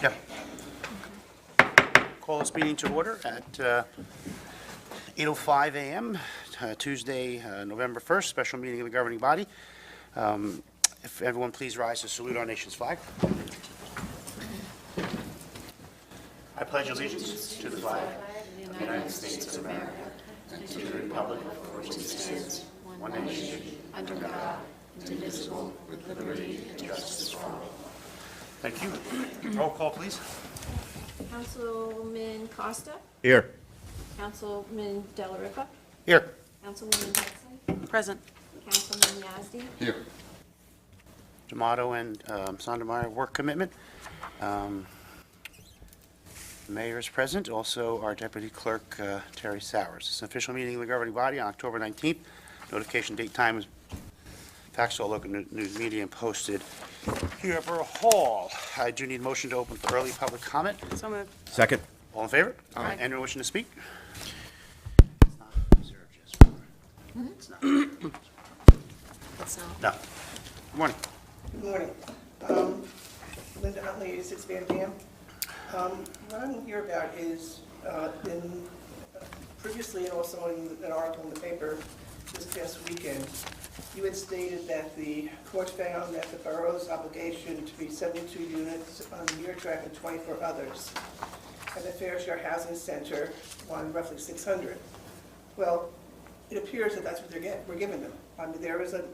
Yep. Call this meeting to order at 8:05 a.m., Tuesday, November 1st, special meeting of the governing body. If everyone please rise to salute our nation's flag. I pledge allegiance to the flag of the United States of America and to the republic for which it stands, one nation, under God, indivisible, with liberty and justice for all. Thank you. Roll call, please. Councilman Costa? Here. Councilman Della Ripa? Here. Councilwoman Hudson? Present. Councilman Yazdi? Here. D'Amato and Sondermeyer, work commitment. The mayor is present, also our deputy clerk, Terry Sowers. It's an official meeting of the governing body on October 19th. Notification date time is faxed to all local news media and posted here at Borough Hall. I do need a motion to open for early public comment. So moved. Second. All in favor? Aye. Anyone wishing to speak? That's not. No. Good morning. Good morning. Linda Huntley, 86 Van Dam. What I'm here about is, previously and also in an article in the paper this past weekend, you had stated that the court found that the borough's obligation to be 72 units on the Muir Drive and 24 others, and the Fair Share Housing Center on roughly 600. Well, it appears that that's what we're giving them. I mean, there is an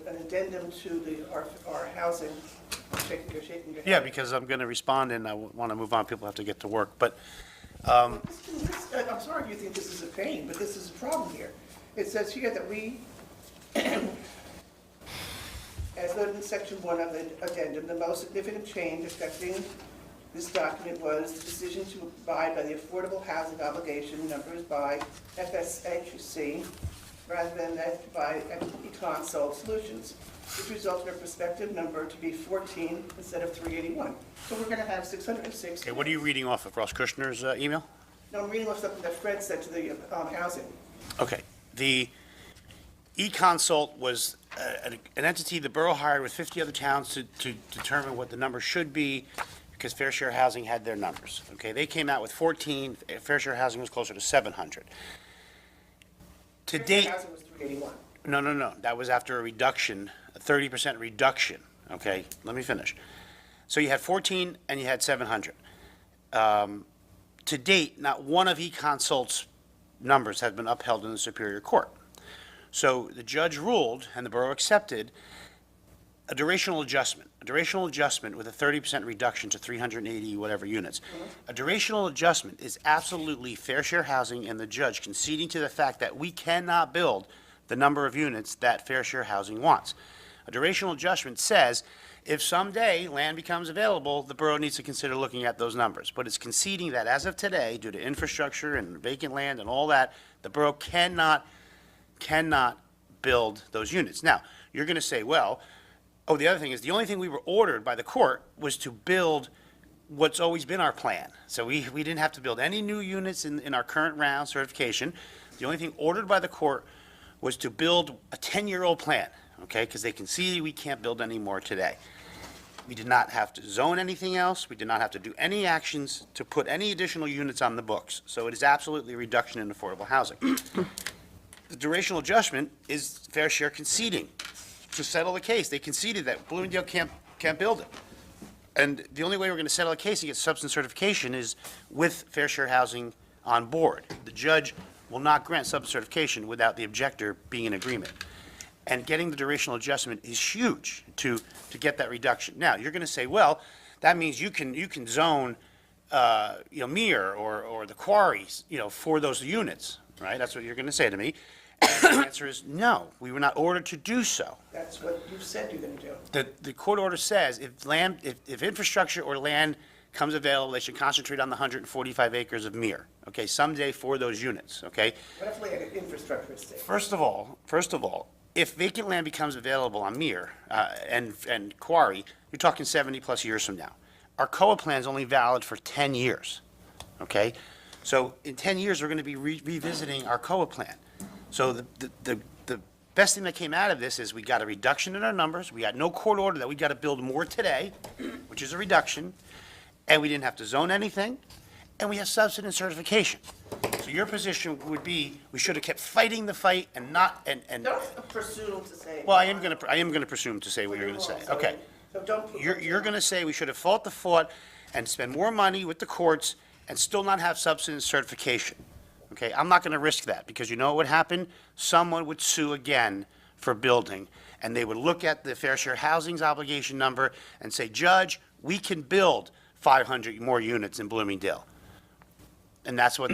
addendum to our housing. You're shaking your head. Yeah, because I'm going to respond and I want to move on. People have to get to work. But I'm sorry if you think this is a pain, but this is a problem here. It says here that we, as noted in section 1 of the addendum, the most significant change affecting this document was the decision to abide by the affordable housing obligation numbers by FSHC rather than that by Econ Solutions, which resulted in a prospective number to be 14 instead of 381. So we're going to have 606. okay, what are you reading off of Ross Kushner's email? No, I'm reading off something that Fred said to the housing. Okay. The eConsult was an entity the borough hired with 50 other towns to determine what the number should be because Fair Share Housing had their numbers. Okay, they came out with 14. Fair Share Housing was closer to 700. To date, Housing was 381. no. That was after a reduction, a 30% reduction. Okay, let me finish. So you had 14 and you had 700. To date, not one of eConsult's numbers has been upheld in the Superior Court. So the judge ruled, and the borough accepted, a durational adjustment with a 30% reduction to 380 whatever units. A durational adjustment is absolutely Fair Share Housing and the judge conceding to the fact that we cannot build the number of units that Fair Share Housing wants. A durational adjustment says if someday land becomes available, the borough needs to consider looking at those numbers. But it's conceding that as of today, due to infrastructure and vacant land and all that, the borough cannot build those units. Now, you're going to say, well, oh, the other thing is the only thing we were ordered by the court was to build what's always been our plan. So we didn't have to build any new units in our current round certification. The only thing ordered by the court was to build a 10-year-old plan, okay, because they conceded we can't build any more today. We did not have to zone anything else. We did not have to do any actions to put any additional units on the books. So it is absolutely a reduction in affordable housing. The durational adjustment is Fair Share conceding to settle the case. They conceded that Bloomingdale can't build it. And the only way we're going to settle a case and get substance certification is with Fair Share Housing on board. The judge will not grant substance certification without the objector being in agreement. And getting the durational adjustment is huge to get that reduction. Now, you're going to say, well, that means you can zone, Mere or the quarries, for those units, right? That's what you're going to say to me. And the answer is no. We were not ordered to do so. That's what you said you're going to do. The court order says if infrastructure or land comes available, they should concentrate on the 145 acres of Mere, okay, someday for those units, okay? What if we had an infrastructure estate? First of all, if vacant land becomes available on Mere and Quarry, you're talking 70-plus years from now. Our COA plan is only valid for 10 years, okay? So in 10 years, we're going to be revisiting our COA plan. So the best thing that came out of this is we got a reduction in our numbers. We got no court order that we got to build more today, which is a reduction. and we didn't have to zone anything, and we have substance certification. So your position would be, we should have kept fighting the fight and not, and, Don't presume to say. well, I am gonna presume to say what you're gonna say, okay. So don't. put You're words in gonna say we should have fought the fought and spend more money with the courts and still not have substance certification. Okay, I'm not gonna risk that, because you know what would happen? Someone would sue again for building, and they would look at the Fair Share Housing's obligation number and say, Judge, we can build 500 more units in Bloomingdale. And that's what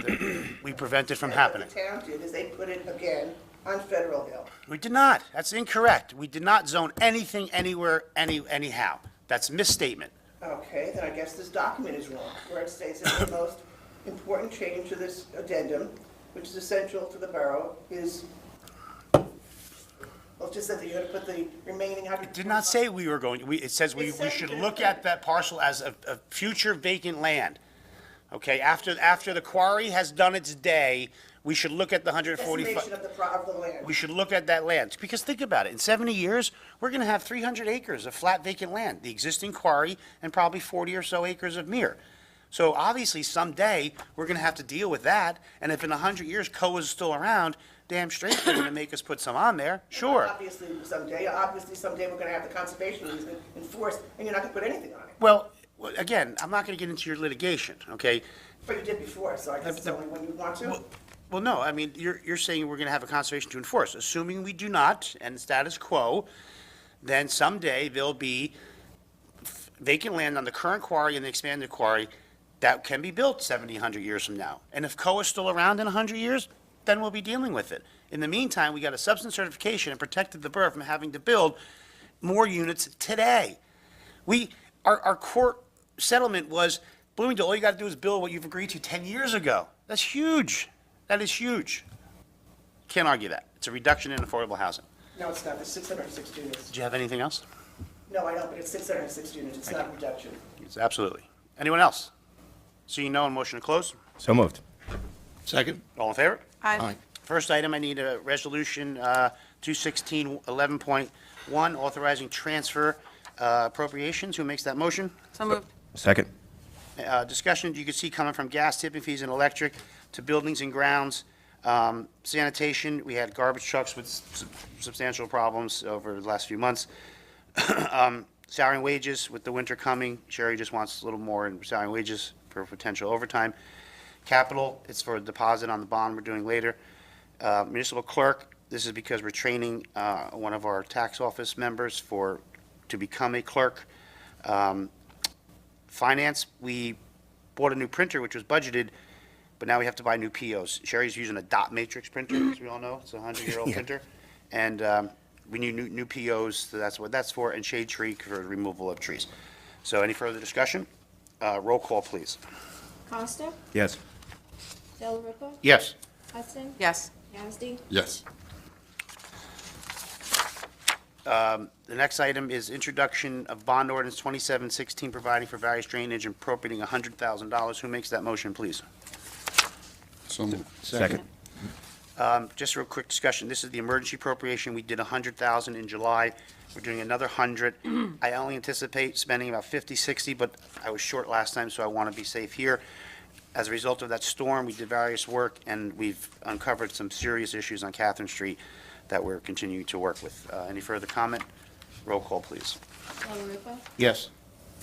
we prevented from And happening. What the town did is they put it again on Federal Hill. We did not. That's incorrect. We did not zone anything anywhere, anyhow. That's a misstatement. Okay, then I guess this document is wrong, where it states that the most important change to this addendum, which is essential to the borough, is, well, it just said that you're gonna put the remaining 100. It did not say we were going, it says we should look at that parcel as a future vacant land. Okay, after the quarry has done its day, we should look at the 145. Estimation of the land. We should look at that land, because think about it, in 70 years, we're gonna have 300 acres of flat vacant land, the existing quarry, and probably 40 or so acres of mere. So obviously, someday, we're gonna have to deal with that, and if in 100 years COA is still around, damn straight they're gonna make us put some on there, sure. Obviously someday we're gonna have the conservation easement enforced, and you're not gonna put anything on it. Well, again, I'm not gonna get into your litigation, okay? But you did before, so I guess it's only when you want to. Well, no, I mean, you're saying we're gonna have a conservation to enforce. Assuming we do not, and status quo, then someday there'll be vacant land on the current quarry and the expanded quarry that can be built 70, 100 years from now. And if COA is still around in 100 years, then we'll be dealing with it. In the meantime, we got a substance certification and protected the borough from having to build more units today. Our court settlement was, Bloomingdale, all you gotta do is build what you've agreed to 10 years ago. That's huge. That is huge. Can't argue that. It's a reduction in affordable housing. No, it's not, it's 606 units. Did you have anything else? No, I know, but it's 606 units, it's not a reduction. Yes, absolutely. Anyone else? Seeing no one, motion to close. So moved. Second? All in favor? Aye. First item, I need a resolution, 21611.1, authorizing transfer appropriations. Who makes that motion? So moved. Second. Discussion, you can see coming from gas tipping fees and electric to buildings and grounds. Sanitation, we had garbage trucks with substantial problems over the last few months. Salary and wages, with the winter coming, Sherry just wants a little more in salary and wages for potential overtime. Capital, it's for a deposit on the bond we're doing later. Municipal clerk, this is because we're training one of our tax office members to become a clerk. Finance, we bought a new printer, which was budgeted, but now we have to buy new POs. Sherry's using a dot matrix printer, as we all know. It's a 100-year-old printer. And we need new POs, so that's what that's for, and shade tree for removal of trees. So any further discussion? Roll call, please. Costa? Yes. Delariva? Yes. Hudson? Yes. Yazdi? Yes. The next item is introduction of bond ordinance 2716, providing for various drainage and appropriating $100,000. Who makes that motion, please? So moved. Second. Just a real quick discussion. This is the emergency appropriation. We did 100,000 in July. We're doing another 100. I only anticipate spending about 50, 60, but I was short last time, so I want to be safe here. As a result of that storm, we did various work, and we've uncovered some serious issues on Catherine Street that we're continuing to work with. Any further comment? Roll call, please. Delariva? Yes.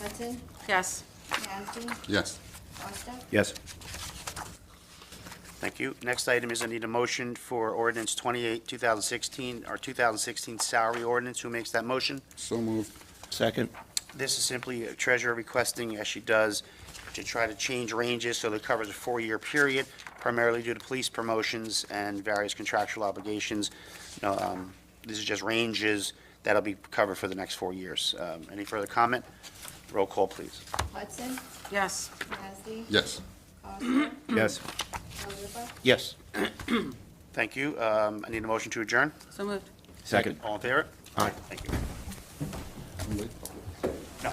Hudson? Yes. Yazdi? Yes. Costa? Yes. Thank you. Next item is I need a motion for ordinance 28, 2016, or 2016 salary ordinance. Who makes that motion? So moved. Second? This is simply a treasurer requesting, as she does, to try to change ranges so that it covers a 4-year period, primarily due to police promotions and various contractual obligations. This is just ranges that'll be covered for the next 4 years. Any further comment? Roll call, please. Hudson? Yes. Yazdi? Yes. Costa? Yes. Delariva? Yes. Thank you. I need a motion to adjourn. So moved. Second. All in favor? Aye. Thank you. No.